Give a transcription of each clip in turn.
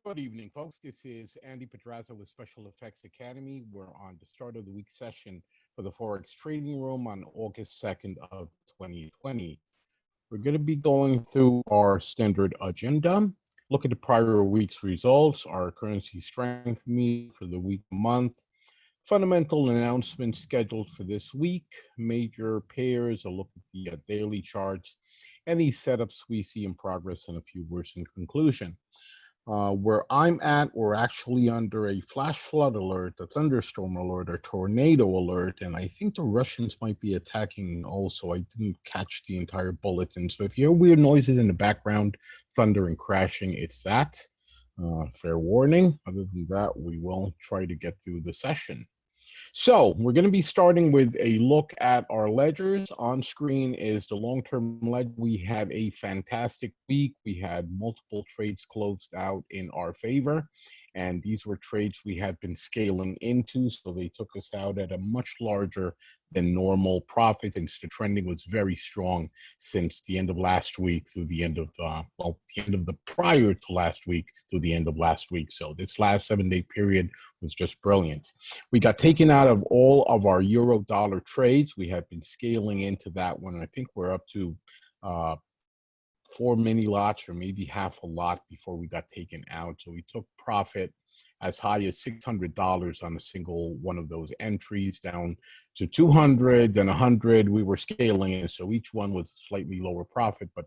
Good evening, folks. This is Andy Pedraza with Special Effects Academy. We're on the start of the week session for the Forex Trading Room on August 2nd of 2020. We're going to be going through our standard agenda, look at the prior week's results, our currency strength meet for the week month, fundamental announcements scheduled for this week, major pairs, a look at the daily charts, any setups we see in progress, and a few words in conclusion. Where I'm at, we're actually under a flash flood alert, a thunderstorm alert, a tornado alert, and I think the Russians might be attacking also. I didn't catch the entire bulletin. So if you hear weird noises in the background, thunder and crashing, it's that. Fair warning. Other than that, we will try to get through the session. So we're going to be starting with a look at our ledgers. On screen is the long-term ledger. We had a fantastic week. We had multiple trades closed out in our favor, and these were trades we had been scaling into, so they took us out at a much larger than normal profit, and the trending was very strong since the end of last week through the end of, the end of the prior to last week through the end of last week. So this last 7-day period was just brilliant. We got taken out of all of our euro dollar trades. We had been scaling into that one. I think we're up to 4 mini lots or maybe half a lot before we got taken out. So we took profit as high as $600 on a single one of those entries, down to 200, then 100. We were scaling in, so each one was a slightly lower profit, but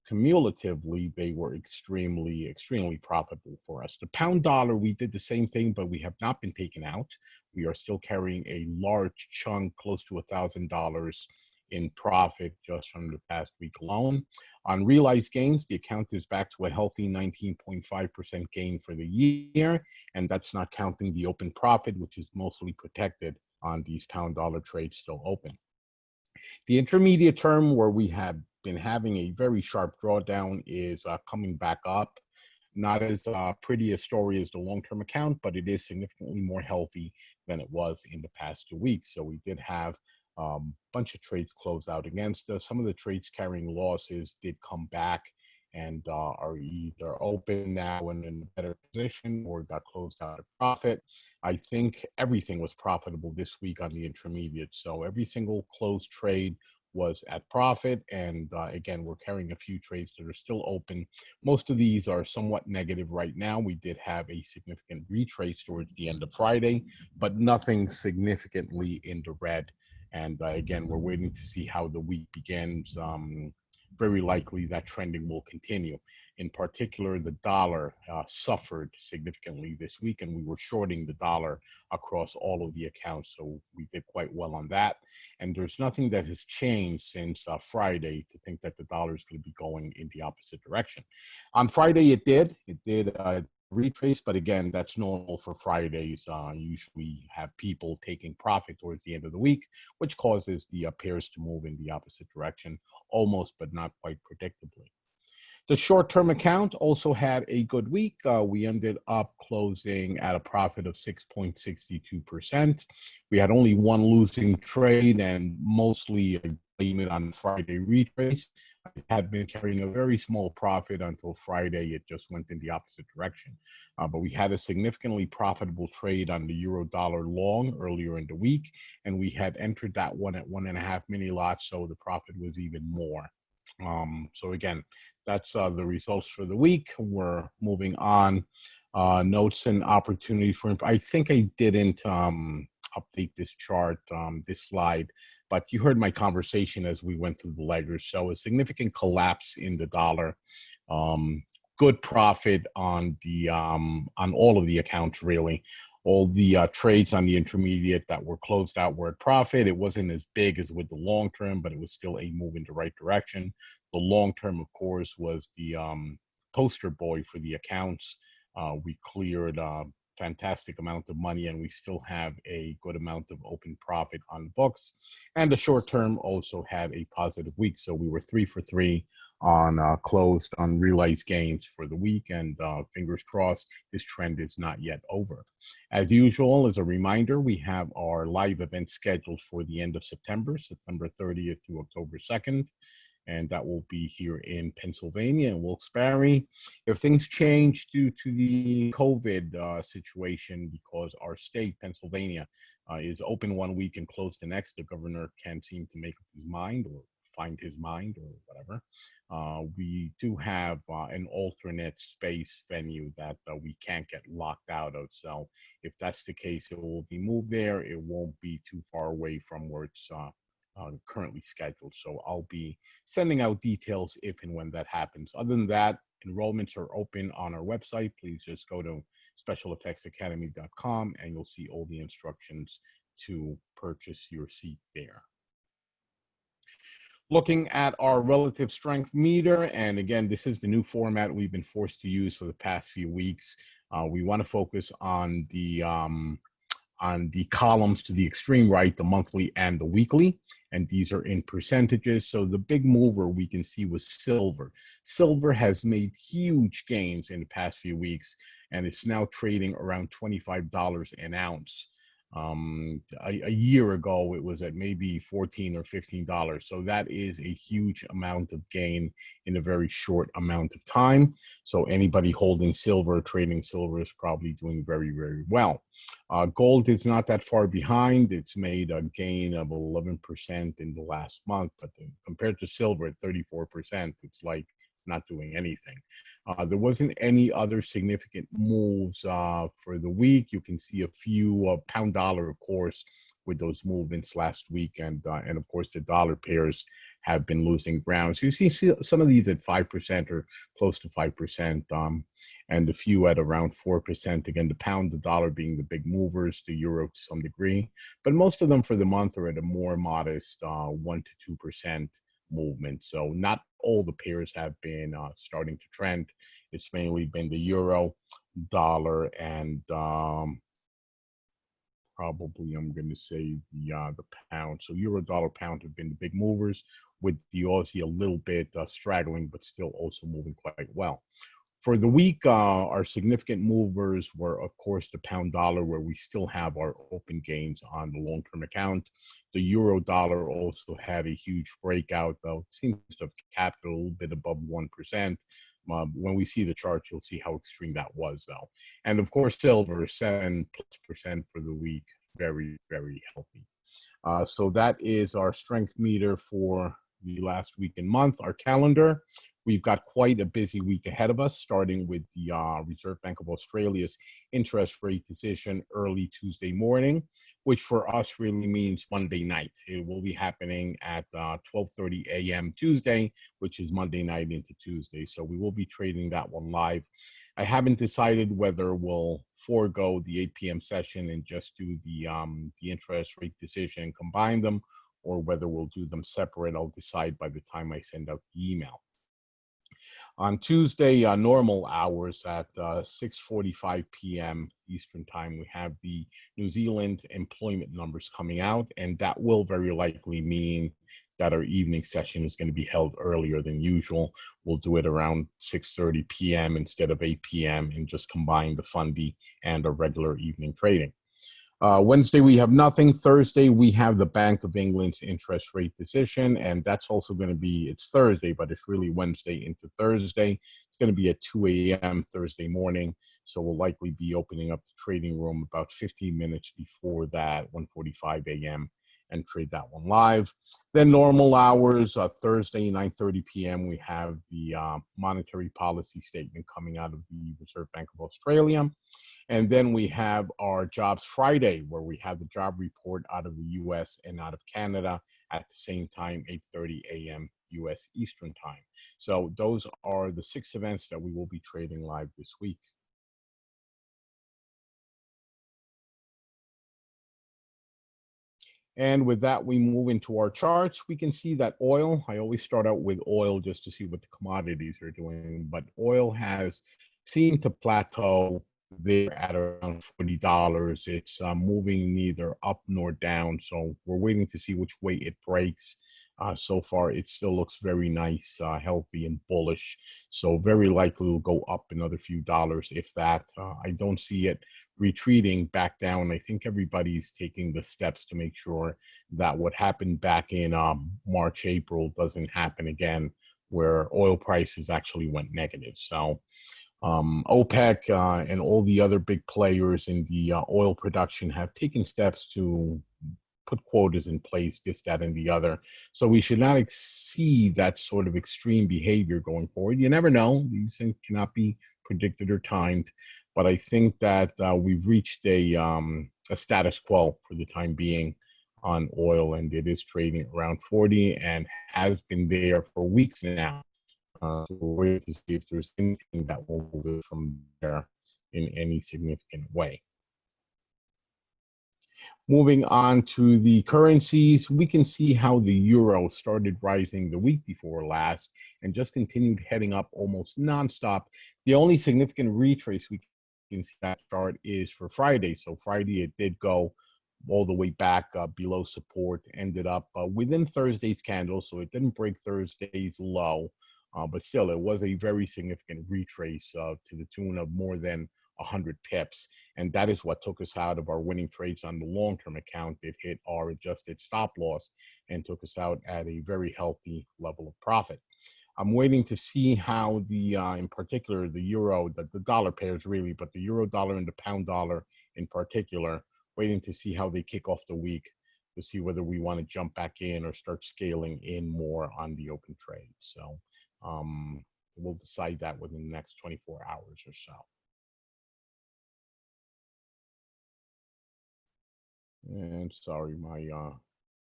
cumulatively they were extremely profitable for us. The pound dollar, we did the same thing, but we have not been taken out. We are still carrying a large chunk, close to $1,000 in profit just from the past week alone. On realized gains, the account is back to a healthy 19.5% gain for the year, and that's not counting the open profit, which is mostly protected on these pound dollar trades still open. The intermediate term, where we have been having a very sharp drawdown, is coming back up. Not as pretty a story as the long-term account, but it is significantly more healthy than it was in the past 2 weeks. So we did have a bunch of trades close out against us. Some of the trades carrying losses did come back and are either open now and in a better position or got closed out at profit. I think everything was profitable this week on the intermediate. So every single closed trade was at profit. And again, we're carrying a few trades that are still open. Most of these are somewhat negative right now. We did have a significant retrace towards the end of Friday, but nothing significantly in the red. And again, we're waiting to see how the week begins. Very likely that trending will continue. In particular, the dollar suffered significantly this week, and we were shorting the dollar across all of the accounts. So we did quite well on that. And there's nothing that has changed since Friday to think that the dollar is going to be going in the opposite direction. On Friday, it did retrace, but again, that's normal for Fridays. Usually have people taking profit towards the end of the week, which causes the pairs to move in the opposite direction, almost but not quite predictably. The short-term account also had a good week. We ended up closing at a profit of 6.62%. We had only one losing trade, and mostly I blame it on Friday retrace. I had been carrying a very small profit until Friday. It just went in the opposite direction. But we had a significantly profitable trade on the euro dollar long earlier in the week, and we had entered that one at 1.5 mini lots, so the profit was even more. So again, that's the results for the week. We're moving on. Notes and opportunity for, I think I didn't update this chart, this slide, but you heard my conversation as we went through the ledgers. So a significant collapse in the dollar, good profit on the on all of the accounts really. All the trades on the intermediate that were closed out were at profit. It wasn't as big as with the long term, but it was still a move in the right direction. The long term, of course, was the poster boy for the accounts. We cleared a fantastic amount of money, and we still have a good amount of open profit on books. And the short term also had a positive week. So we were 3 for 3 on closed on realized gains for the week, and fingers crossed this trend is not yet over. As usual, as a reminder, we have our live event scheduled for the end of September 30th through October 2nd. and that will be here in Pennsylvania in Wilkes-Barre. If things change due to the COVID situation, because our state, Pennsylvania, is open one week and closed the next, the governor can't seem to make up his mind or find his mind or whatever. We do have an alternate space venue that we can't get locked out of. So if that's the case, it will be moved there. It won't be too far away from where it's currently scheduled. So I'll be sending out details if and when that happens. Other than that, enrollments are open on our website. Please just go to specialeffectsacademy.com and you'll see all the instructions to purchase your seat there. Looking at our relative strength meter, and again, this is the new format we've been forced to use for the past few weeks. We want to focus on the columns to the extreme right, the monthly and the weekly, and these are in percentages. So the big mover we can see was silver. Silver has made huge gains in the past few weeks, and it's now trading around $25 an ounce. A year ago, it was at maybe $14 or $15. So that is a huge amount of gain in a very short amount of time. So anybody holding silver, trading silver is probably doing very, very well. Gold is not that far behind. It's made a gain of 11% in the last month, but compared to silver at 34%, it's like not doing anything. There wasn't any other significant moves for the week. You can see a few pound dollar, of course, with those movements last week, and of course the dollar pairs have been losing ground. So you see some of these at 5% or close to 5%, and a few at around 4%. Again, the pound, the dollar being the big movers, the euro to some degree, but most of them for the month are at a more modest 1 to 2% movement. So not all the pairs have been starting to trend. It's mainly been the euro, dollar, and probably I'm going to say the pound. So euro, dollar, pound have been the big movers, with the Aussie a little bit straggling, but still also moving quite well. For the week, our significant movers were, of course, the pound dollar, where we still have our open gains on the long-term account. The euro dollar also had a huge breakout, though it seems to have capped a little bit above 1%. When we see the chart, you'll see how extreme that was, though. And of course, silver, 7+% for the week. Very, very healthy. So that is our strength meter for the last week and month. Our calendar, we've got quite a busy week ahead of us, starting with the Reserve Bank of Australia's interest rate decision early Tuesday morning, which for us really means Monday night. It will be happening at 12:30 a.m. Tuesday, which is Monday night into Tuesday. So we will be trading that one live. I haven't decided whether we'll forego the 8 p.m. session and just do the interest rate decision and combine them, or whether we'll do them separate. I'll decide by the time I send out the email. On Tuesday, normal hours at 6:45 p.m. Eastern Time, we have the New Zealand employment numbers coming out, and that will very likely mean that our evening session is going to be held earlier than usual. We'll do it around 6:30 p.m. instead of 8 p.m. and just combine the fundy and our regular evening trading. Wednesday, we have nothing. Thursday, we have the Bank of England's interest rate decision, and that's also going to be, it's Thursday, but it's really Wednesday into Thursday. It's going to be at 2 a.m. Thursday morning, so we'll likely be opening up the trading room about 15 minutes before that, 1:45 a.m., and trade that one live. Then normal hours, Thursday, 9:30 p.m., we have the monetary policy statement coming out of the Reserve Bank of Australia. And then we have our Jobs Friday, where we have the job report out of the U.S. and out of Canada at the same time, 8:30 a.m. U.S. Eastern Time. So those are the 6 events that we will be trading live this week. And with that, we move into our charts. We can see that oil, I always start out with oil just to see what the commodities are doing, but oil has seemed to plateau there at around $40. It's moving neither up nor down, so we're waiting to see which way it breaks. So far, it still looks very nice, healthy, and bullish. So very likely will go up another few dollars, if that. I don't see it retreating back down. I think everybody's taking the steps to make sure that what happened back in March, April doesn't happen again, where oil prices actually went negative. So OPEC and all the other big players in the oil production have taken steps to put quotas in place, this, that, and the other. So we should not see that sort of extreme behavior going forward. You never know. These things cannot be predicted or timed. But I think that we've reached a status quo for the time being on oil, and it is trading around 40 and has been there for weeks now. So we're waiting to see if there's anything that will move it from there in any significant way. Moving on to the currencies, we can see how the euro started rising the week before last and just continued heading up almost nonstop. The only significant retrace we can see that chart is for Friday. So Friday, it did go all the way back below support, ended up within Thursday's candle. So it didn't break Thursday's low, but still, it was a very significant retrace to the tune of more than 100 pips. And that is what took us out of our winning trades on the long-term account. It hit our adjusted stop loss and took us out at a very healthy level of profit. I'm waiting to see how the, in particular, the euro, the dollar pairs really, but the euro dollar and the pound dollar in particular, waiting to see how they kick off the week to see whether we want to jump back in or start scaling in more on the open trade. So we'll decide that within the next 24 hours or so. And sorry, my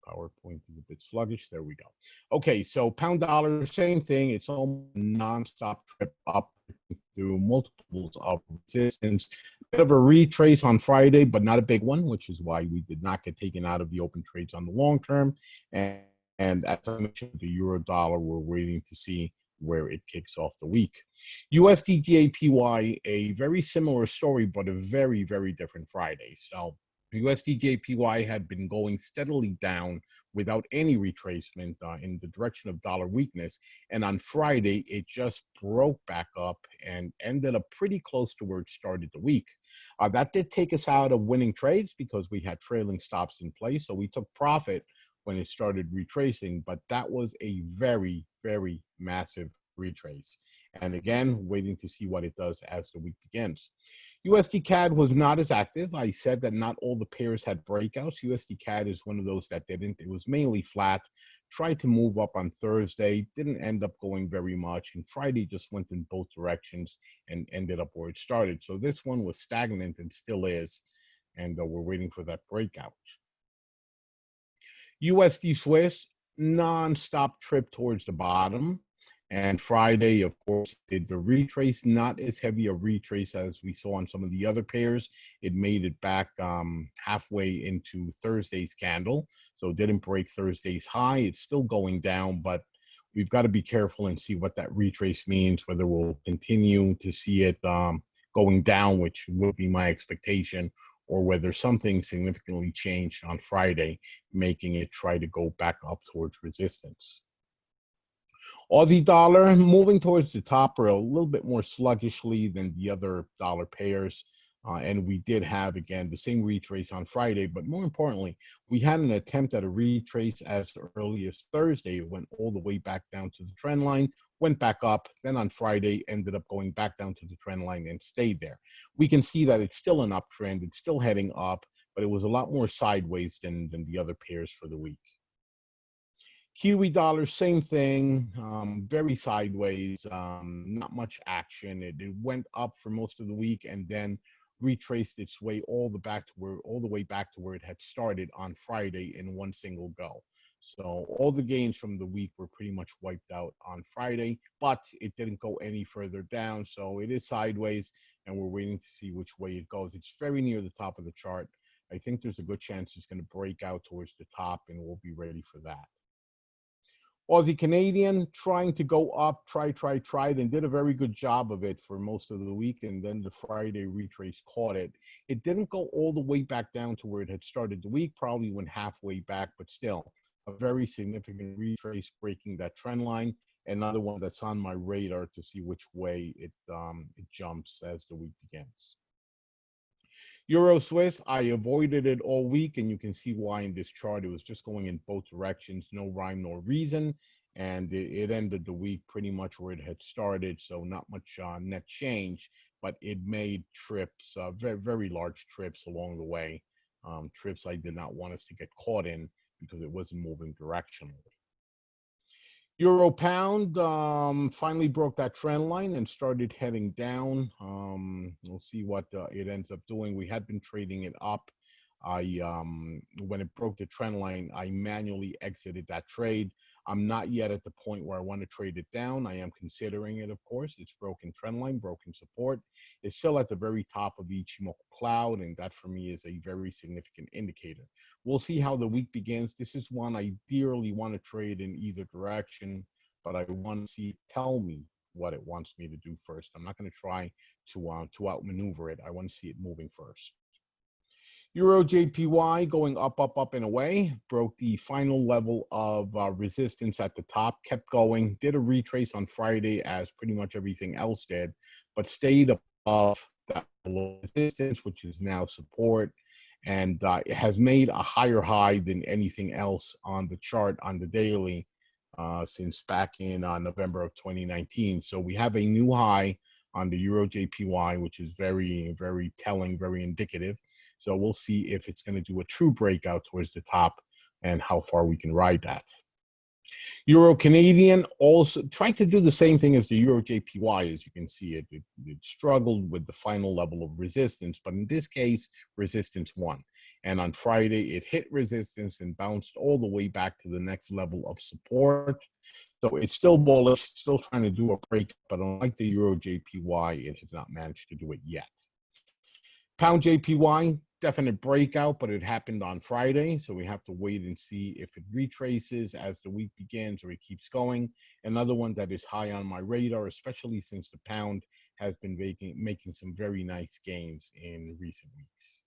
PowerPoint is a bit sluggish. There we go. Okay, so pound dollar, same thing. It's almost a nonstop trip up through multiples of resistance. Bit of a retrace on Friday, but not a big one, which is why we did not get taken out of the open trades on the long term. And as I mentioned, the euro dollar, we're waiting to see where it kicks off the week. USDJPY, a very similar story, but a very, very different Friday. So USDJPY had been going steadily down without any retracement in the direction of dollar weakness. And on Friday, it just broke back up and ended up pretty close to where it started the week. That did take us out of winning trades because we had trailing stops in place. So we took profit when it started retracing, but that was a very, very massive retrace. And again, waiting to see what it does as the week begins. USD CAD was not as active. I said that not all the pairs had breakouts. USD CAD is one of those that didn't. It was mainly flat. Tried to move up on Thursday, didn't end up going very much. And Friday just went in both directions and ended up where it started. So this one was stagnant and still is. And we're waiting for that breakout. USD Swiss, non-stop trip towards the bottom. And Friday, of course, did the retrace, not as heavy a retrace as we saw on some of the other pairs. It made it back halfway into Thursday's candle. So it didn't break Thursday's high. It's still going down, but we've got to be careful and see what that retrace means, whether we'll continue to see it going down, which would be my expectation, or whether something significantly changed on Friday, making it try to go back up towards resistance. Aussie dollar moving towards the top or a little bit more sluggishly than the other dollar pairs. And we did have, again, the same retrace on Friday. But more importantly, we had an attempt at a retrace as early as Thursday. It went all the way back down to the trend line, went back up. Then on Friday, ended up going back down to the trend line and stayed there. We can see that it's still an uptrend. It's still heading up, but it was a lot more sideways than the other pairs for the week. Kiwi dollar, same thing, very sideways, not much action. It went up for most of the week and then retraced its way all the way back to where it had started on Friday in one single go. So all the gains from the week were pretty much wiped out on Friday, but it didn't go any further down. So it is sideways, and we're waiting to see which way it goes. It's very near the top of the chart. I think there's a good chance it's going to break out towards the top, and we'll be ready for that. Aussie Canadian trying to go up, tried, and did a very good job of it for most of the week. And then the Friday retrace caught it. It didn't go all the way back down to where it had started the week, probably went halfway back, but still a very significant retrace breaking that trend line. Another one that's on my radar to see which way it jumps as the week begins. Euro Swiss, I avoided it all week, and you can see why in this chart. It was just going in both directions, no rhyme nor reason, and it ended the week pretty much where it had started, so not much net change, but it made trips, very, very large trips along the way, trips I did not want us to get caught in because it wasn't moving directionally. Euro pound finally broke that trend line and started heading down. We'll see what it ends up doing. We had been trading it up. When it broke the trend line, I manually exited that trade. I'm not yet at the point where I want to trade it down. I am considering it, of course. It's broken trend line, broken support. It's still at the very top of each cloud, and that for me is a very significant indicator. We'll see how the week begins. This is one I dearly want to trade in either direction, but I want to see it tell me what it wants me to do first. I'm not going to try to outmaneuver it. I want to see it moving first. EURJPY going up, up, up and away, broke the final level of resistance at the top, kept going, did a retrace on Friday as pretty much everything else did, but stayed above that resistance, which is now support, and it has made a higher high than anything else on the chart on the daily since back in November of 2019. So we have a new high on the EURJPY, which is very, very telling, very indicative. So we'll see if it's going to do a true breakout towards the top and how far we can ride that. Euro Canadian also tried to do the same thing as the EURJPY. As you can see, it struggled with the final level of resistance, but in this case, resistance won. And on Friday, it hit resistance and bounced all the way back to the next level of support. So it's still bullish, still trying to do a break, but unlike the EURJPY, it has not managed to do it yet. Pound JPY, definite breakout, but it happened on Friday, so we have to wait and see if it retraces as the week begins or it keeps going. Another one that is high on my radar, especially since the pound has been making some very nice gains in recent weeks.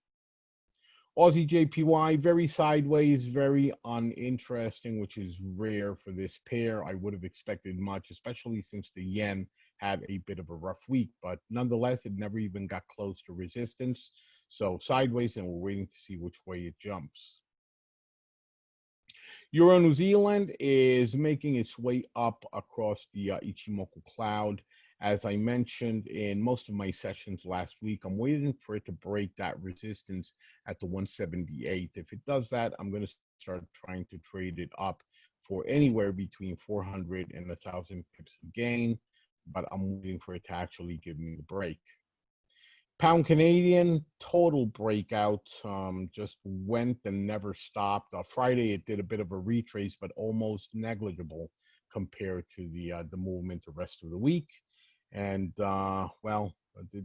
Aussie JPY, very sideways, very uninteresting, which is rare for this pair. I would have expected much, especially since the yen had a bit of a rough week, but nonetheless, it never even got close to resistance. So sideways, and we're waiting to see which way it jumps. Euro New Zealand is making its way up across the Ichimoku cloud. As I mentioned in most of my sessions last week, I'm waiting for it to break that resistance at the 178. If it does that, I'm going to start trying to trade it up for anywhere between 400 and 1,000 pips of gain, but I'm waiting for it to actually give me the break. Pound Canadian, total breakout, just went and never stopped. Friday, it did a bit of a retrace, but almost negligible compared to the movement the rest of the week. And well,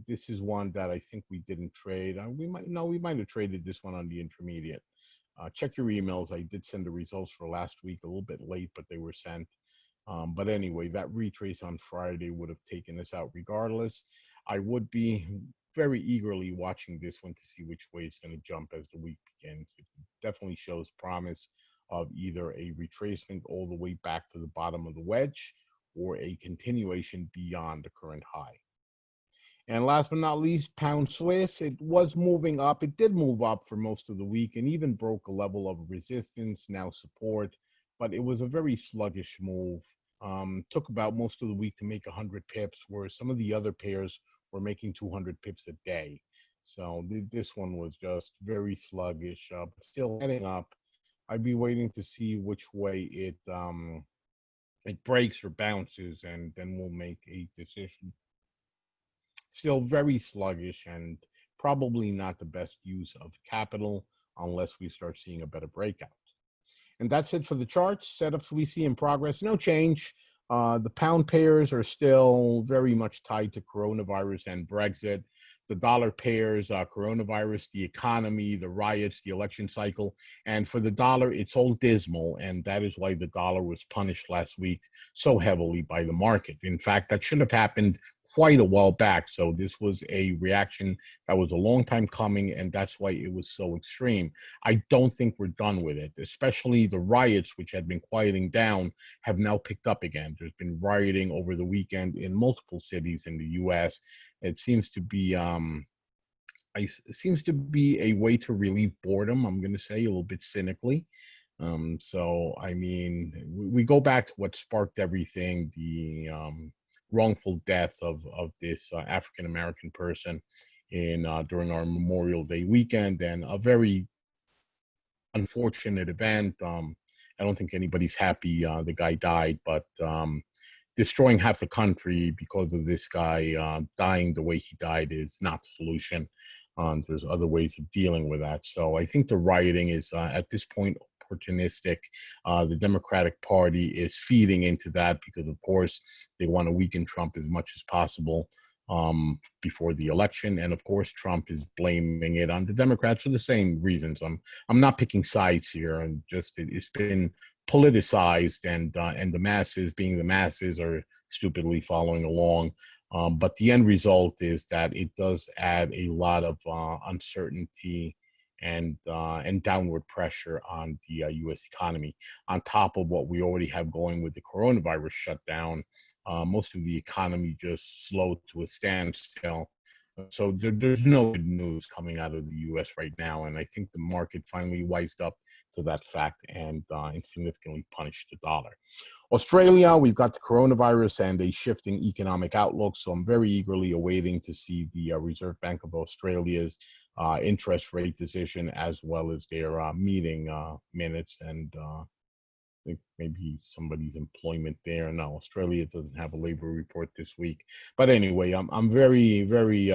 this is one that I think we didn't trade. We might have traded this one on the intermediate. Check your emails. I did send the results for last week a little bit late, but they were sent. But anyway, that retrace on Friday would have taken us out regardless. I would be very eagerly watching this one to see which way it's going to jump as the week begins. It definitely shows promise of either a retracement all the way back to the bottom of the wedge or a continuation beyond the current high. And last but not least, Pound Swiss, it was moving up. It did move up for most of the week and even broke a level of resistance, now support, but it was a very sluggish move. Took about most of the week to make 100 pips, whereas some of the other pairs were making 200 pips a day. So this one was just very sluggish, but still heading up. I'd be waiting to see which way it breaks or bounces, and then we'll make a decision. Still very sluggish and probably not the best use of capital unless we start seeing a better breakout. And that's it for the charts. Setups we see in progress, no change. The pound pairs are still very much tied to coronavirus and Brexit. The dollar pairs, coronavirus, the economy, the riots, the election cycle. And for the dollar, it's all dismal. And that is why the dollar was punished last week so heavily by the market. In fact, that should have happened quite a while back. So this was a reaction that was a long time coming, and that's why it was so extreme. I don't think we're done with it, especially the riots, which had been quieting down, have now picked up again. There's been rioting over the weekend in multiple cities in the U.S. It seems to be it seems to be a way to relieve boredom, I'm going to say a little bit cynically. So, I mean, we go back to what sparked everything, the wrongful death of this African-American person in during our Memorial Day weekend, and a very unfortunate event. I don't think anybody's happy the guy died, but destroying half the country because of this guy dying the way he died is not the solution. There's other ways of dealing with that. So I think the rioting is at this point opportunistic. The Democratic Party is feeding into that because, of course, they want to weaken Trump as much as possible before the election. And of course, Trump is blaming it on the Democrats for the same reasons. I'm not picking sides here, and just it's been politicized, and the masses, being the masses, are stupidly following along. But the end result is that it does add a lot of uncertainty and downward pressure on the U.S. economy, on top of what we already have going with the coronavirus shutdown. Most of the economy just slowed to a standstill. So there's no good news coming out of the U.S. right now, and I think the market finally wised up to that fact and significantly punished the dollar. Australia, we've got the coronavirus and a shifting economic outlook, so I'm very eagerly awaiting to see the Reserve Bank of Australia's interest rate decision, as well as their meeting minutes, and I think maybe somebody's employment there. No, Australia doesn't have a labor report this week. But anyway, I'm very, very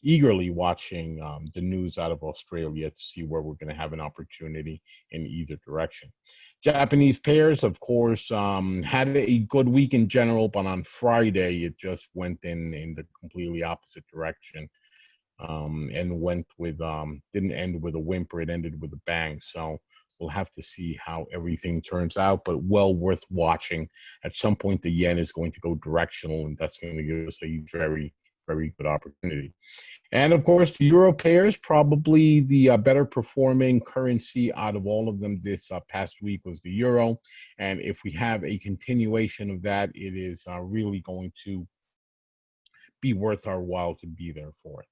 eagerly watching the news out of Australia to see where we're going to have an opportunity in either direction. Japanese pairs, of course, had a good week in general, but on Friday it just went in the completely opposite direction. And went with didn't end with a whimper, it ended with a bang. So we'll have to see how everything turns out, but well worth watching. At some point the yen is going to go directional, and that's going to give us a very, very good opportunity. And of course, the euro pairs, probably the better performing currency out of all of them this past week was the euro. And if we have a continuation of that, it is really going to be worth our while to be there for it.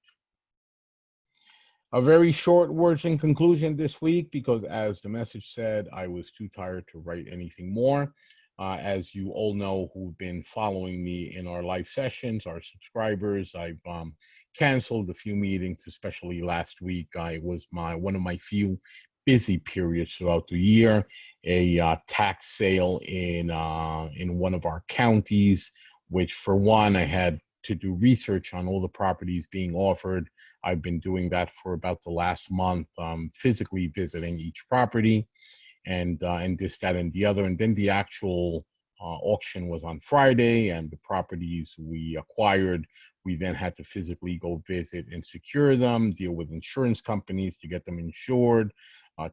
A very short words in conclusion this week, because as the message said, I was too tired to write anything more. As you all know who've been following me in our live sessions, our subscribers, I've canceled a few meetings, especially last week. It was one of my few busy periods throughout the year. A tax sale in one of our counties, which for one, I had to do research on all the properties being offered. I've been doing that for about the last month, physically visiting each property and this, that, and the other. And then the actual auction was on Friday, and the properties we acquired, we then had to physically go visit and secure them, deal with insurance companies to get them insured,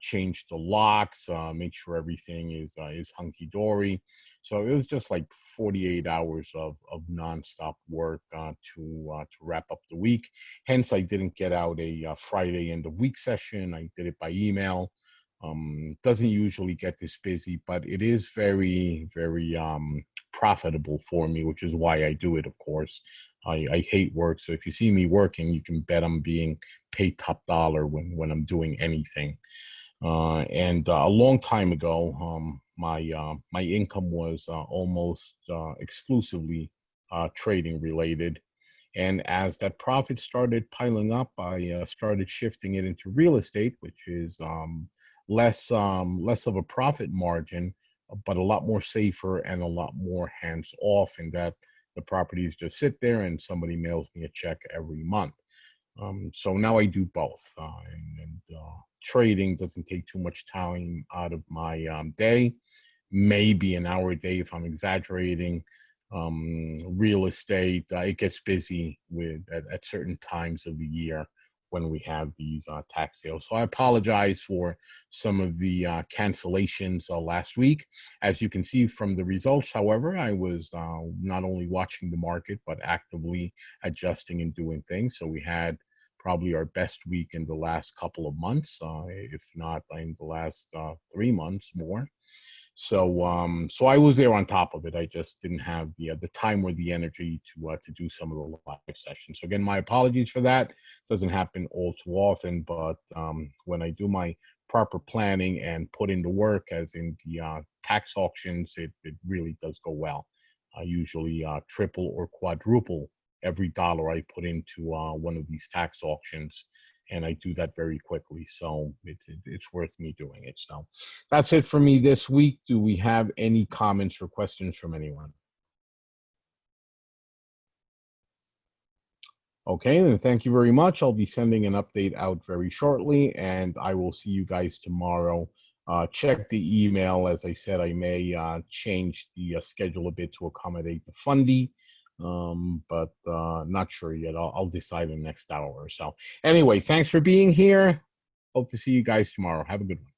change the locks, make sure everything is hunky-dory. So it was just like 48 hours of nonstop work to wrap up the week. Hence, I didn't get out a Friday end of week session. I did it by email. Doesn't usually get this busy, but it is very, very profitable for me, which is why I do it, of course. I hate work, so if you see me working, you can bet I'm being paid top dollar when I'm doing anything. And a long time ago, my income was almost exclusively trading related. And as that profit started piling up, I started shifting it into real estate, which is less of a profit margin, but a lot more safer and a lot more hands off, in that the properties just sit there and somebody mails me a check every month. So now I do both, and trading doesn't take too much time out of my day, maybe an hour a day if I'm exaggerating. Real estate, it gets busy at certain times of the year when we have these tax sales. So I apologize for some of the cancellations last week. As you can see from the results, however, I was not only watching the market, but actively adjusting and doing things. So we had probably our best week in the last couple of months, if not in the last 3 months more. So so I was there on top of it. I just didn't have the time or the energy to do some of the live sessions. So again, my apologies for that. Doesn't happen all too often, but when I do my proper planning and put in the work, as in the tax auctions, it really does go well. I usually triple or quadruple every dollar I put into one of these tax auctions, and I do that very quickly. So it's worth me doing it. So that's it for me this week. Do we have any comments or questions from anyone? Okay, then thank you very much. I'll be sending an update out very shortly, and I will see you guys tomorrow. Check the email. As I said, I may change the schedule a bit to accommodate the fundee, but not sure yet. I'll decide in the next hour or so. Anyway, thanks for being here. Hope to see you guys tomorrow. Have a good one.